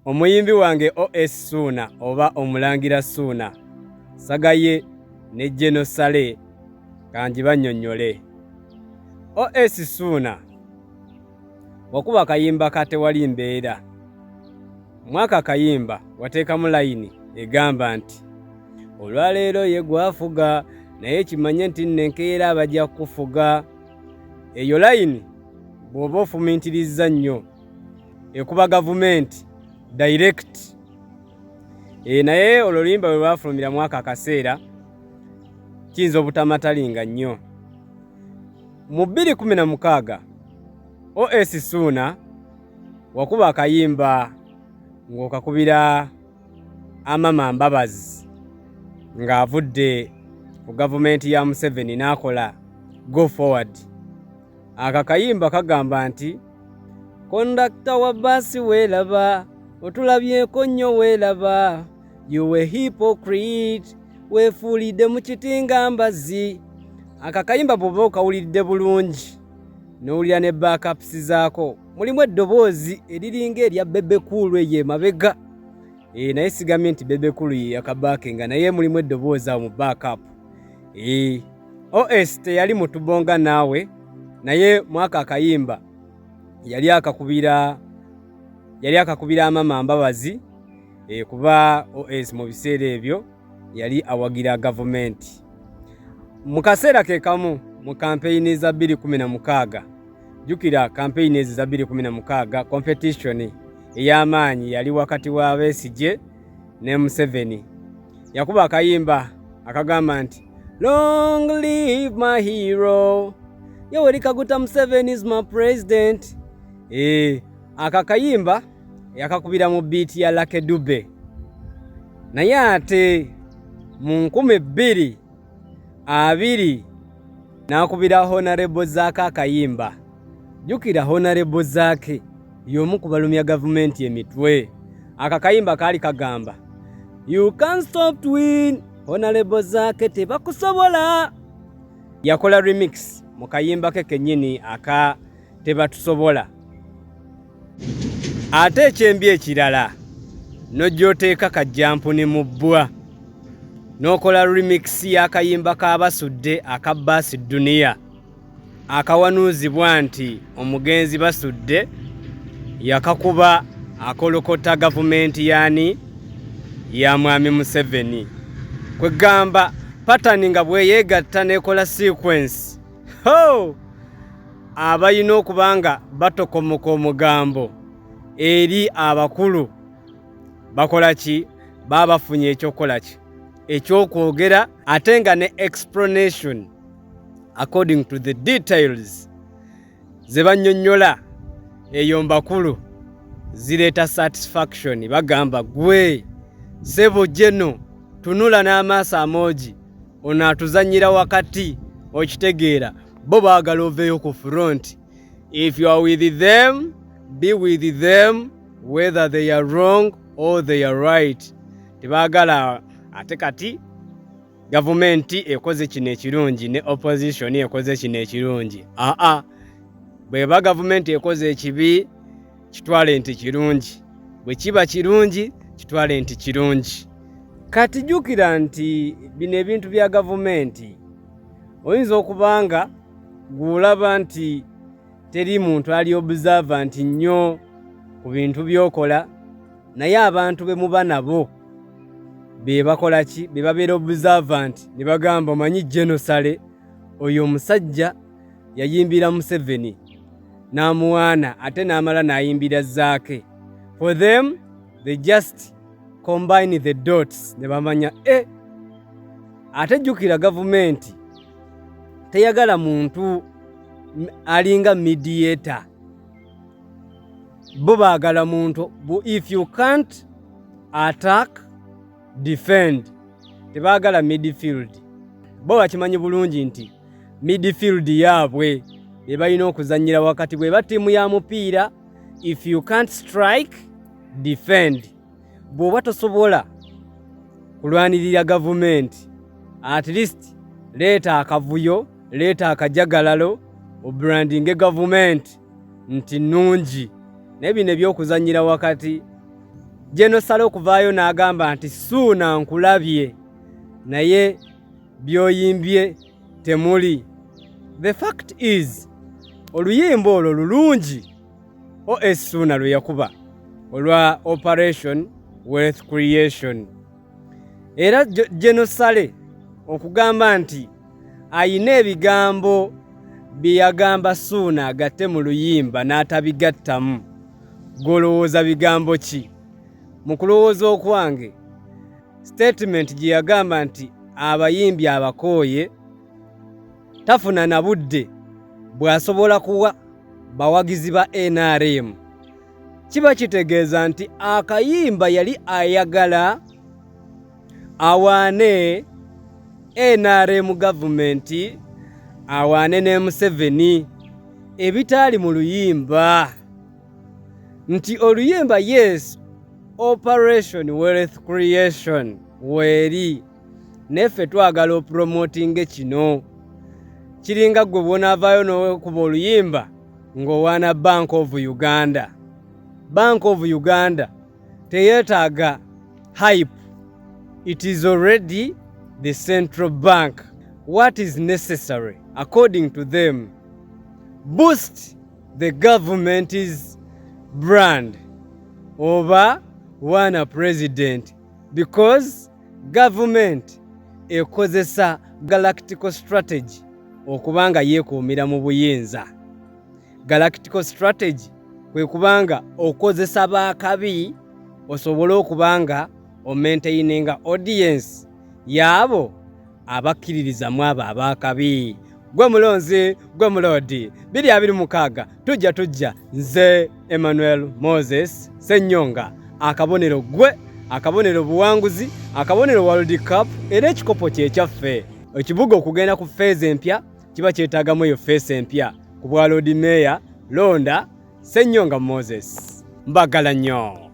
omuyimbi wange OS Ssuuna oba omulangira Ssuuna Sagaye ne General Sale kanjibannyonnyole. OS Ssuuna wakuba kayimba katewali mbeera. Mwaka kayimba wateekamu layini egamba nti olwaleero ye gwafuga naye kimanye nti nenkeera abajja kufuga. Eyo layini bw'oba ofumintiriza nnyo ekuba gavumenti direct. Naye oluluyimba bwe lwafulumira mwaka akaseera kiyinza obutamatalinga nnyo. Mu 2016 OS Ssuuna wakuba akayimba ng'okakubira Amama Mbabazi ng'avudde ku gavumenti ya Museveni n'akola Go Forward. Akakayimba kagamba nti kondakta wa basi weelaba otulabyeko nnyo weelaba you were hypocrite weefuulidde mu kitinga mbazi. Akakayimba bw'oba okawulidde bulungi n'owulira ne backups zaako mulimu eddoboozi eriringa erya Bebe Cool eyo emabega. Naye sigamye nti Bebe Cool ye yakabaakinga naye mulimu eddoboozi awo mu backup. OS teyali mutubonga naawe naye mwaka akayimba yali akakubira Amama Mbabazi kuba OS mu biseera ebyo yali awagira gavumenti. Mu kaseera ke kamu mu kampeyini za 2016 jukira kampeyini za 2016 competition ey'amaanyi yali wakati wa Besigye ne Museveni. Yakuba akayimba akagamba nti long live my hero Yoweri Kaguta Museveni is my president. Akakayimba yakakubira mu beat ya Lucky Dube. Naye ate mu 2020 nakubira Honorable Zaaka akayimba. Jukira Honorable Zaake y'omu ku balumya gavumenti emitwe. Akakayimba kaali kagamba you can't stop to win Honorable Zaake tebakusobola. Yakola remix mu kayimba ke kennyini aka tebatusobola. Ate ekyembi ekirala n'ojjoteeka kajjampu ne mubbwa n'okola remix y'akayimba k'abasudde aka Bass Dunia akawanuuzibwa nti omugenzi Basudde yakakuba akolokota gavumenti yani ya Mwami Museveni. Kwegamba pattern nga bweyeegatta n'ekola sequence abayina okubanga batokomoka omugambo eri abakulu bakola ki babafunye ekyokola ki ekyokwogera ate nga ne explanation according to the details ze bannyonnyola eyo mbakulu zireeta satisfaction. Bagamba gwe sebo jeno tunula n'amaaso amoogi ono atuzannyira wakati okitegeera bo baagala oveeyo ku front. If you are with them be with them whether they are wrong or they are right. Tebaagala ate kati gavumenti ekoze kino ekirungi ne opposition ekoze kino ekirungi. Bweba gavumenti ekoze ekibi kitwale nti kirungi, bwe kiba kirungi kitwale nti kirungi. Kati jukira nti bino ebintu bya gavumenti oyinza okubanga gulaba nti teri muntu ali observant nnyo ku bintu byokola naye abantu be muba nabo be bakola ki be babeera observant ne bagamba omanyi General Sale oyo omusajja yayimbira Museveni n'amuwaana ate n'amala n'ayimbira Zaake. For them they just combine the dots ne bamanya ate jukira gavumenti teyagala muntu alinga mediator. Bo baagala muntu if you can't attack defend. Tebaagala midfield. Bo bakimanyi bulungi nti midfield yaabwe be balina okuzannyira wakati bwe ba ttiimu ya mupiira. If you can't strike defend. Bw'oba tosobola kulwanirira gavumenti at least leeta akavuyo leeta akajagalalo obrandinge gavumenti nti nnungi. Naye bino ebyokuzannyira wakati General Sale okuvaayo n'agamba nti Ssuuna nkulabye naye by'oyimbye temuli. The fact is oluyimba olwo lulungi OS Ssuuna lwe yakuba olwa Operation Wealth Creation. Era General Sale okugamba nti ayina ebigambo bye yagamba Ssuuna agatte mu luyimba n'atabigattamu, golowooza bigambo ki? Mu kulowooza okwange statement gye yagamba nti abayimbi abakooye tafuna na budde bw'asobola kuwa bawagizi ba NRM, kiba kitegeeza nti akayimba yali ayagala awaane NRM gavumenti, awaane ne Museveni, ebitaali mu luyimba. Nti oluyimba yes, Operation Wealth Creation weeri, neffe twagala opromotinge kino. Kiringa gwe bw'onaavaayo n'okuba oluyimba ng'owaana Bank of Uganda. Bank of Uganda teyeetaaga hype. It is already the central bank. What is necessary, according to them, boost the government's brand over one president, because government ekozesa galactical strategy okubanga yeekuumira mu buyinza. Galactical strategy kwe kubanga okozesa baakabi osobole okubanga omaintaininga audience yaabo abakkiririzamu abo abaakabi. Gwe mulonzi, gwe mulodi, 2026 tujja nze Emmanuel Moses Ssenyonga, akabonero gwe, akabonero buwanguzi, akabonero World Cup, era ekikopo kye kyaffe. Ekibuga okugenda ku feezi empya kiba kyetaagamu eyo feesi empya. Ku bwa Lord Mayor londa Ssenyonga Moses. Mbagala nnyo.